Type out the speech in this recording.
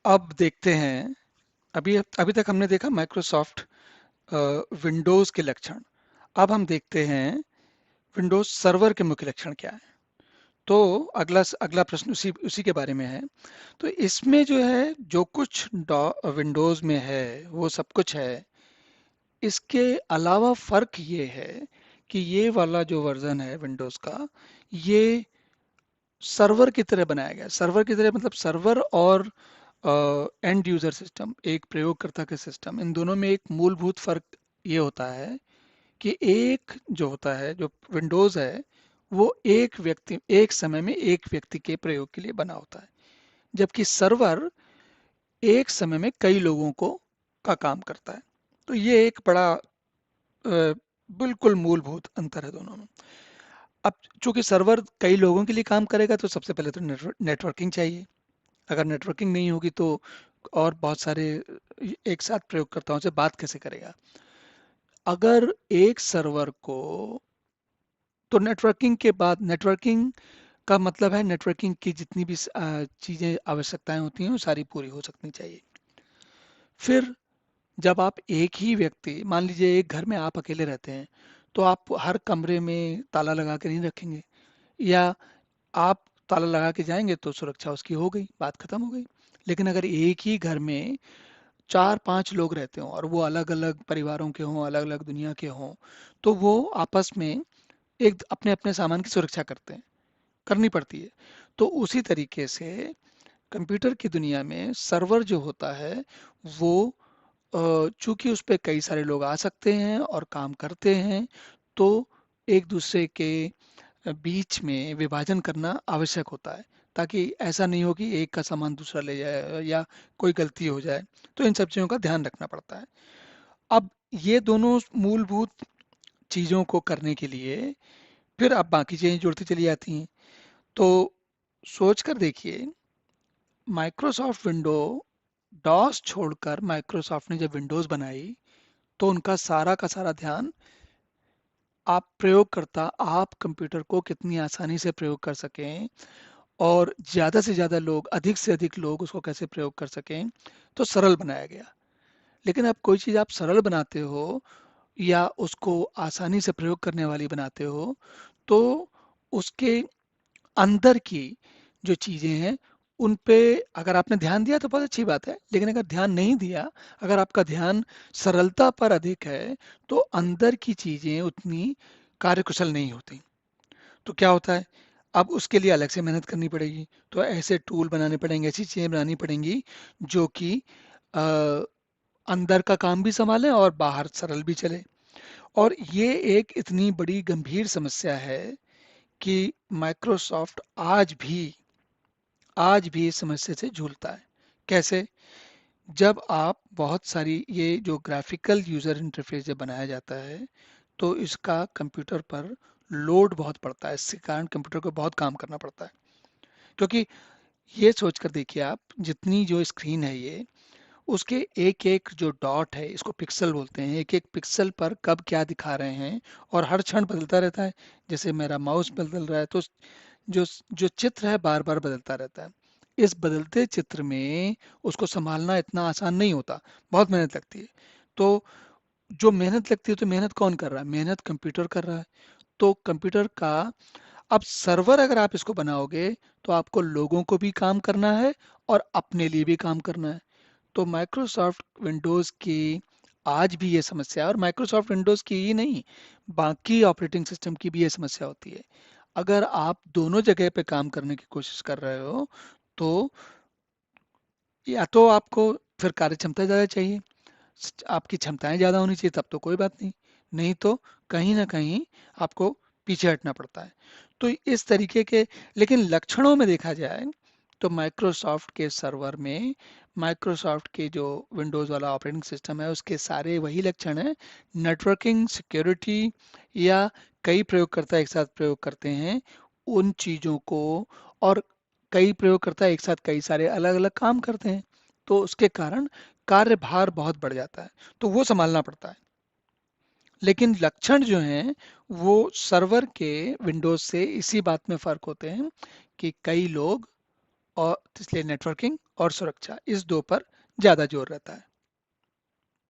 अब देखते हैं। अभी अभी तक हमने देखा माइक्रोसॉफ्ट विंडोज के लक्षण। अब हम देखते हैं विंडोज सर्वर के मुख्य लक्षण क्या है। तो अगला अगला प्रश्न उसी उसी के बारे में है। तो इसमें जो है, जो कुछ विंडोज में है वो सब कुछ है। इसके अलावा फर्क ये है कि ये वाला जो वर्जन है विंडोज का, ये सर्वर की तरह बनाया गया है। सर्वर की तरह मतलब सर्वर और एंड यूजर सिस्टम, एक प्रयोगकर्ता के सिस्टम, इन दोनों में एक मूलभूत फर्क ये होता है कि एक जो होता है, जो विंडोज है, वो एक व्यक्ति, एक समय में एक व्यक्ति के प्रयोग के लिए बना होता है, जबकि सर्वर एक समय में कई लोगों को का काम करता है। तो ये एक बड़ा बिल्कुल मूलभूत अंतर है दोनों में। अब चूंकि सर्वर कई लोगों के लिए काम करेगा तो सबसे पहले तो नेटवर्किंग चाहिए। अगर नेटवर्किंग नहीं होगी तो और बहुत सारे एक साथ प्रयोगकर्ताओं से बात कैसे करेगा। अगर एक सर्वर को, तो नेटवर्किंग के बाद, नेटवर्किंग का मतलब है नेटवर्किंग की जितनी भी चीजें आवश्यकताएं होती हैं वो सारी पूरी हो सकनी चाहिए। फिर जब आप एक ही व्यक्ति, मान लीजिए एक घर में आप अकेले रहते हैं, तो आप हर कमरे में ताला लगा के नहीं रखेंगे, या आप ताला लगा के जाएंगे तो सुरक्षा उसकी हो गई, बात खत्म हो गई। लेकिन अगर एक ही घर में चार पांच लोग रहते हों और वो अलग अलग परिवारों के हों, अलग अलग दुनिया के हों, तो वो आपस में एक अपने अपने सामान की सुरक्षा करते हैं, करनी पड़ती है। तो उसी तरीके से कंप्यूटर की दुनिया में सर्वर जो होता है वो, चूंकि उस पे कई सारे लोग आ सकते हैं और काम करते हैं, तो एक दूसरे के बीच में विभाजन करना आवश्यक होता है, ताकि ऐसा नहीं हो कि एक का सामान दूसरा ले जाए या कोई गलती हो जाए। तो इन सब चीज़ों का ध्यान रखना पड़ता है। अब ये दोनों मूलभूत चीज़ों को करने के लिए फिर अब बाकी चीज़ें जुड़ती चली जाती हैं। तो सोच कर देखिए, माइक्रोसॉफ्ट विंडो डॉस छोड़कर माइक्रोसॉफ्ट ने जब विंडोज़ बनाई, तो उनका सारा का सारा ध्यान आप प्रयोगकर्ता, आप कंप्यूटर को कितनी आसानी से प्रयोग कर सकें और ज़्यादा से ज़्यादा लोग, अधिक से अधिक लोग उसको कैसे प्रयोग कर सकें, तो सरल बनाया गया। लेकिन अब कोई चीज़ आप सरल बनाते हो या उसको आसानी से प्रयोग करने वाली बनाते हो, तो उसके अंदर की जो चीज़ें हैं उन पे अगर आपने ध्यान दिया तो बहुत अच्छी बात है, लेकिन अगर ध्यान नहीं दिया, अगर आपका ध्यान सरलता पर अधिक है, तो अंदर की चीज़ें उतनी कार्यकुशल नहीं होती। तो क्या होता है, अब उसके लिए अलग से मेहनत करनी पड़ेगी। तो ऐसे टूल बनाने पड़ेंगे, ऐसी चीज़ें बनानी पड़ेंगी जो कि अ, अंदर का काम भी संभालें और बाहर सरल भी चले। और ये एक इतनी बड़ी गंभीर समस्या है कि माइक्रोसॉफ्ट आज भी इस समस्या से जूझता है। कैसे? जब आप बहुत सारी, ये जो ग्राफिकल यूजर इंटरफेस जब बनाया जाता है, तो इसका कंप्यूटर पर लोड बहुत पड़ता है। इसके कारण कंप्यूटर को बहुत काम करना पड़ता है। क्योंकि ये सोचकर देखिए आप, जितनी जो स्क्रीन है ये, उसके एक एक जो डॉट है, इसको पिक्सल बोलते हैं, एक एक पिक्सल पर कब क्या दिखा रहे हैं, और हर क्षण बदलता रहता है। जैसे मेरा माउस बदल रहा है, तो जो जो चित्र है बार बार बदलता रहता है। इस बदलते चित्र में उसको संभालना इतना आसान नहीं होता, बहुत मेहनत लगती है। तो जो मेहनत लगती है, तो मेहनत कौन कर रहा है? मेहनत कंप्यूटर कर रहा है। तो कंप्यूटर का, अब सर्वर अगर आप इसको बनाओगे, तो आपको लोगों को भी काम करना है और अपने लिए भी काम करना है। तो माइक्रोसॉफ्ट विंडोज़ की आज भी ये समस्या है, और माइक्रोसॉफ्ट विंडोज़ की ही नहीं, बाकी ऑपरेटिंग सिस्टम की भी ये समस्या होती है। अगर आप दोनों जगह पे काम करने की कोशिश कर रहे हो, तो या तो आपको फिर कार्य क्षमता ज़्यादा चाहिए, आपकी क्षमताएं ज़्यादा होनी चाहिए, तब तो कोई बात नहीं। नहीं तो कहीं ना कहीं आपको पीछे हटना पड़ता है। तो इस तरीके के, लेकिन लक्षणों में देखा जाए तो माइक्रोसॉफ्ट के सर्वर में, माइक्रोसॉफ्ट के जो विंडोज़ वाला ऑपरेटिंग सिस्टम है उसके सारे वही लक्षण हैं। नेटवर्किंग, सिक्योरिटी, या कई प्रयोगकर्ता एक साथ प्रयोग करते हैं उन चीज़ों को, और कई प्रयोगकर्ता एक साथ कई सारे अलग अलग काम करते हैं, तो उसके कारण कार्यभार बहुत बढ़ जाता है, तो वो संभालना पड़ता है। लेकिन लक्षण जो हैं वो सर्वर के विंडोज से इसी बात में फर्क होते हैं कि कई लोग और इसलिए नेटवर्किंग और सुरक्षा इस दो पर ज़्यादा जोर रहता है।